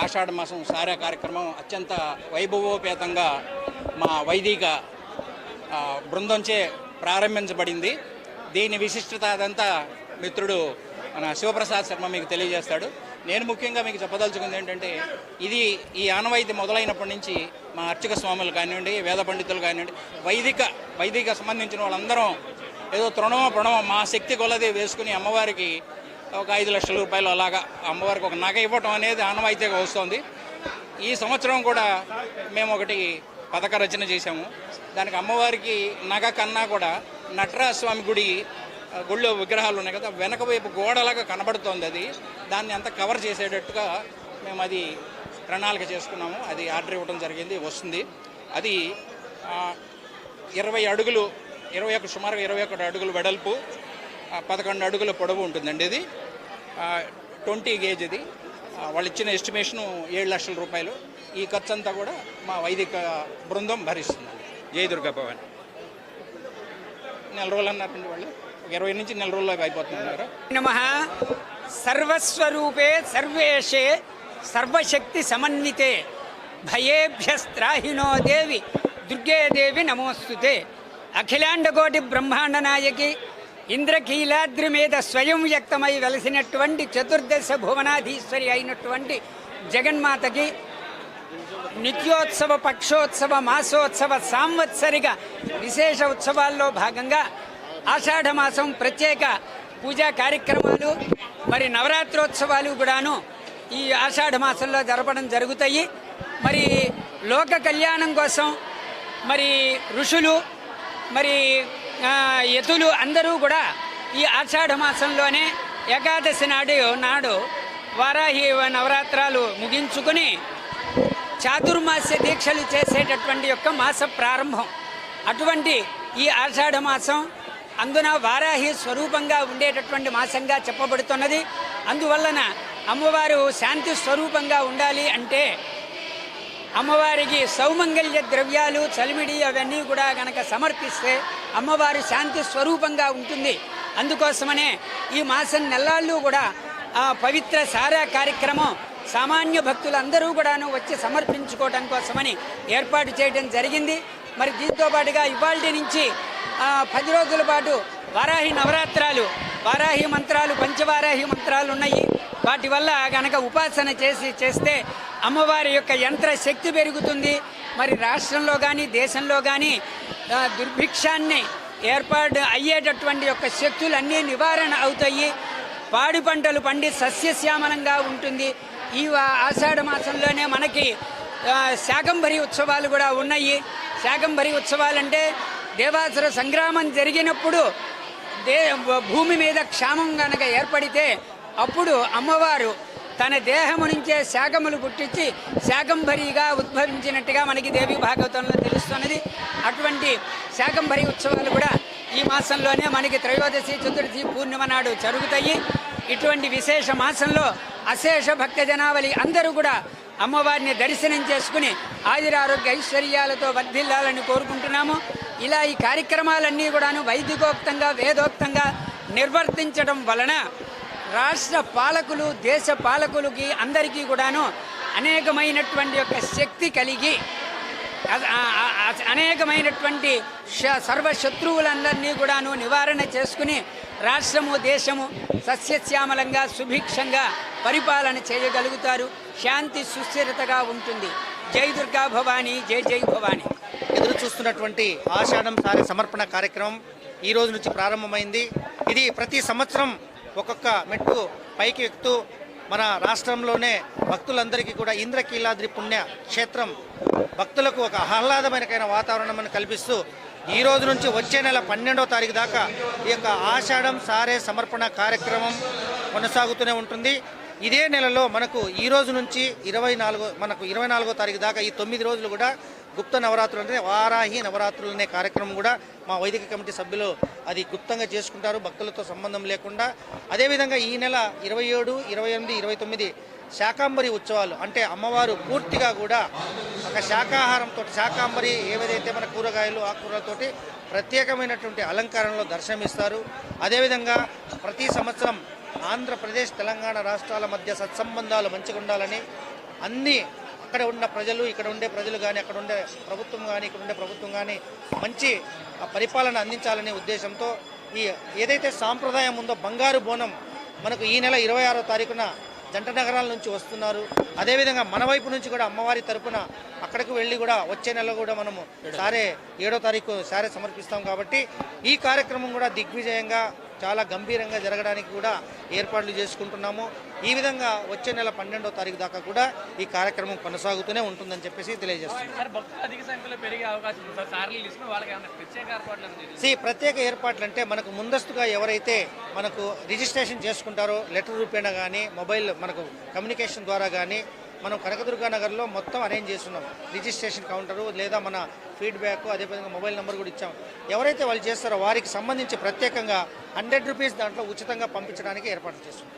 ఆషాఢ మాసం సారా కార్యక్రమం అత్యంత వైభవోపేతంగా మా వైదిక బృందంచే ప్రారంభించబడింది. దీని విశిష్టత అదంతా మిత్రుడు మన శివప్రసాద్ శర్మ మీకు తెలియజేస్తాడు. నేను ముఖ్యంగా మీకు చెప్పదలుచుకుంది ఏంటంటే, ఈ ఆనవాయితీ మొదలైనప్పటి నుంచి మా అర్చక స్వాములు కానివ్వండి, వేద పండితులు కానివ్వండి, వైదిక సంబంధించిన వాళ్ళందరం ఏదో తృణమో మా శక్తి కొలది వేసుకుని అమ్మవారికి ఒక 5 లక్షల రూపాయలు అలాగా అమ్మవారికి ఒక నగ ఇవ్వటం అనేది ఆనవాయితీగా వస్తుంది. ఈ సంవత్సరం కూడా మేము ఒకటి పథక రచన చేశాము. దానికి అమ్మవారికి నగ కన్నా కూడా నటరాజ స్వామి గుళ్ళో విగ్రహాలు ఉన్నాయి కదా, వెనక వైపు గోడలాగా కనబడుతోంది. దాన్ని అంతా కవర్ చేసేటట్టుగా మేము అది ప్రణాళిక చేసుకున్నాము. అది ఆర్డర్ ఇవ్వడం జరిగింది, వస్తుంది. అది 20 అడుగులు, సుమారుగా 21 అడుగులు వెడల్పు, 11 అడుగుల పొడవు ఉంటుందండి. ఇది 20 గేజ్. ఇది వాళ్ళు ఇచ్చిన ఎస్టిమేషను 7 లక్షల రూపాయలు. ఈ ఖర్చు అంతా కూడా మా వైదిక బృందం భరిస్తుంది. జై దుర్గా భవాని. నెల రోజులు అన్నారండి వాళ్ళు, 20 నుంచి నెల రోజుల్లో అయిపోతున్నారు. నమః సర్వస్వరూపే సర్వేషే సర్వశక్తి సమన్వితే భయేభ్యస్త్రాహినో దేవి దుర్గే దేవి నమోస్తుతే. అఖిలాండకోటి బ్రహ్మాండ నాయకి ఇంద్రకీలాద్రి మీద స్వయం వ్యక్తమై వెలసినటువంటి చతుర్దశ భువనాధీశ్వరి అయినటువంటి జగన్మాతకి నిత్యోత్సవ, పక్షోత్సవ, మాసోత్సవ, సాంవత్సరిక విశేష ఉత్సవాల్లో భాగంగా ఆషాఢమాసం ప్రత్యేక పూజా కార్యక్రమాలు, మరి నవరాత్రోత్సవాలు కూడాను ఈ ఆషాఢమాసంలో జరపడం జరుగుతాయి. మరి లోక కళ్యాణం కోసం మరి ఋషులు, మరి యతులు అందరూ కూడా ఈ ఆషాఢమాసంలోనే ఏకాదశి నాడు వారాహి నవరాత్రాలు ముగించుకుని చాతుర్మాస్య దీక్షలు చేసేటటువంటి యొక్క మాస ప్రారంభం. అటువంటి ఈ ఆషాఢమాసం అందున వారాహి స్వరూపంగా ఉండేటటువంటి మాసంగా చెప్పబడుతున్నది. అందువలన అమ్మవారు శాంతి స్వరూపంగా ఉండాలి అంటే అమ్మవారికి సౌమంగళ్య ద్రవ్యాలు, చలిమిడి అవన్నీ కూడా కనుక సమర్పిస్తే అమ్మవారు శాంతి స్వరూపంగా ఉంటుంది. అందుకోసమనే ఈ మాసం నెల్లాళ్ళు కూడా పవిత్ర సారా కార్యక్రమం సామాన్య భక్తులందరూ కూడాను వచ్చి సమర్పించుకోవడం కోసమని ఏర్పాటు చేయడం జరిగింది. మరి దీంతో పాటుగా ఇవాల్టి నుంచి 10 రోజుల పాటు వారాహి నవరాత్రాలు, వారాహి మంత్రాలు, పంచవారాహి మంత్రాలు ఉన్నాయి. వాటి వల్ల కనుక ఉపాసన చేస్తే అమ్మవారి యొక్క యంత్ర శక్తి పెరుగుతుంది. మరి రాష్ట్రంలో కానీ దేశంలో కానీ దుర్భిక్షాన్ని ఏర్పాటు అయ్యేటటువంటి యొక్క శక్తులన్నీ నివారణ అవుతాయి. పాడి పంటలు పండి సస్యశ్యామలంగా ఉంటుంది. ఈ ఆషాఢ మాసంలోనే మనకి శాకంభరి ఉత్సవాలు కూడా ఉన్నాయి. శాకంభరి ఉత్సవాలంటే దేవాసుర సంగ్రామం జరిగినప్పుడు భూమి మీద క్షామం కనుక ఏర్పడితే అప్పుడు అమ్మవారు తన దేహము నుంచే శాకములు పుట్టించి శాకంభరిగా ఉద్భవించినట్టుగా మనకి దేవి భాగవతంలో తెలుస్తున్నది. అటువంటి శాకంభరి ఉత్సవాలు కూడా ఈ మాసంలోనే మనకి త్రయోదశి, చతుర్థి, పూర్ణిమ నాడు జరుగుతాయి. ఇటువంటి విశేష మాసంలో అశేష భక్త జనావళి అందరూ కూడా అమ్మవారిని దర్శనం చేసుకుని ఆయురారోగ్య ఐశ్వర్యాలతో వర్ధిల్లాలని కోరుకుంటున్నాము. ఇలా ఈ కార్యక్రమాలన్నీ కూడాను వైదికోక్తంగా, వేదోక్తంగా నిర్వర్తించడం వలన రాష్ట్ర పాలకులు, దేశ పాలకులకి అందరికీ కూడాను అనేకమైనటువంటి యొక్క శక్తి కలిగి అనేకమైనటువంటి సర్వశత్రువులందరినీ కూడాను నివారణ చేసుకుని రాష్ట్రము, దేశము సస్యశ్యామలంగా, సుభిక్షంగా పరిపాలన చేయగలుగుతారు. శాంతి సుస్థిరతగా ఉంటుంది. జై దుర్గా భవానీ, జై జై భవానీ. ఎదురు చూస్తున్నటువంటి ఆషాఢం సారే సమర్పణ కార్యక్రమం ఈ రోజు నుంచి ప్రారంభమైంది. ఇది ప్రతి సంవత్సరం ఒక్కొక్క మెట్టు పైకి ఎక్కుతూ మన రాష్ట్రంలోనే భక్తులందరికీ కూడా ఇంద్రకీలాద్రి పుణ్య క్షేత్రం భక్తులకు ఒక ఆహ్లాదమైన వాతావరణం కల్పిస్తూ ఈ రోజు నుంచి వచ్చే నెల 12వ తారీఖు దాకా ఈ యొక్క ఆషాఢం సారే సమర్పణ కార్యక్రమం కొనసాగుతూనే ఉంటుంది. ఇదే నెలలో మనకు ఈ రోజు నుంచి 24వ తారీఖు దాకా ఈ 9 రోజులు కూడా గుప్త నవరాత్రులు అంటే వారాహి నవరాత్రులు అనే కార్యక్రమం కూడా మా వైదిక కమిటీ సభ్యులు అది గుప్తంగా చేసుకుంటారు, భక్తులతో సంబంధం లేకుండా. అదేవిధంగా ఈ నెల 27, 28, 29 శాకాంబరి ఉత్సవాలు అంటే అమ్మవారు పూర్తిగా కూడా ఒక శాకాహారంతో, శాకాంబరి ఏవైతే మన కూరగాయలు, ఆకుకూరలతోటి ప్రత్యేకమైనటువంటి అలంకారంలో దర్శనమిస్తారు. అదేవిధంగా ప్రతి సంవత్సరం ఆంధ్రప్రదేశ్, తెలంగాణ రాష్ట్రాల మధ్య సత్సంబంధాలు మంచిగా ఉండాలని అన్ని అక్కడ ఉన్న ప్రజలు, ఇక్కడ ఉండే ప్రజలు కానీ, అక్కడ ఉండే ప్రభుత్వం కానీ, ఇక్కడ ఉండే ప్రభుత్వం కానీ మంచి పరిపాలన అందించాలనే ఉద్దేశంతో ఈ ఏదైతే సాంప్రదాయం ఉందో బంగారు బోనం మనకు ఈ నెల 26వ తారీఖున జంట నగరాల నుంచి వస్తున్నారు. అదేవిధంగా మన వైపు నుంచి కూడా అమ్మవారి తరపున అక్కడికి వెళ్ళి కూడా వచ్చే నెల కూడా మనము సారే 7వ తారీఖు సారే సమర్పిస్తాం. కాబట్టి ఈ కార్యక్రమం కూడా దిగ్విజయంగా చాలా గంభీరంగా జరగడానికి కూడా ఏర్పాట్లు చేసుకుంటున్నాము. ఈ విధంగా వచ్చే నెల 12వ తారీఖు దాకా కూడా ఈ కార్యక్రమం కొనసాగుతూనే ఉంటుందని చెప్పేసి తెలియజేస్తున్నాం. ప్రత్యేక ఏర్పాట్లు అంటే మనకు ముందస్తుగా ఎవరైతే మనకు రిజిస్ట్రేషన్ చేసుకుంటారో లెటర్ రూపేణా కానీ, మొబైల్ మనకు కమ్యూనికేషన్ ద్వారా కానీ మనం కనకదుర్గా నగర్లో మొత్తం అరేంజ్ చేస్తున్నాం. రిజిస్ట్రేషన్ కౌంటరు లేదా మన ఫీడ్బ్యాక్, అదేవిధంగా మొబైల్ నెంబర్ కూడా ఇచ్చాం. ఎవరైతే వాళ్ళు చేస్తారో వారికి సంబంధించి ప్రత్యేకంగా 100 రూపీస్ దాంట్లో ఉచితంగా పంపించడానికి ఏర్పాటు చేస్తున్నాం.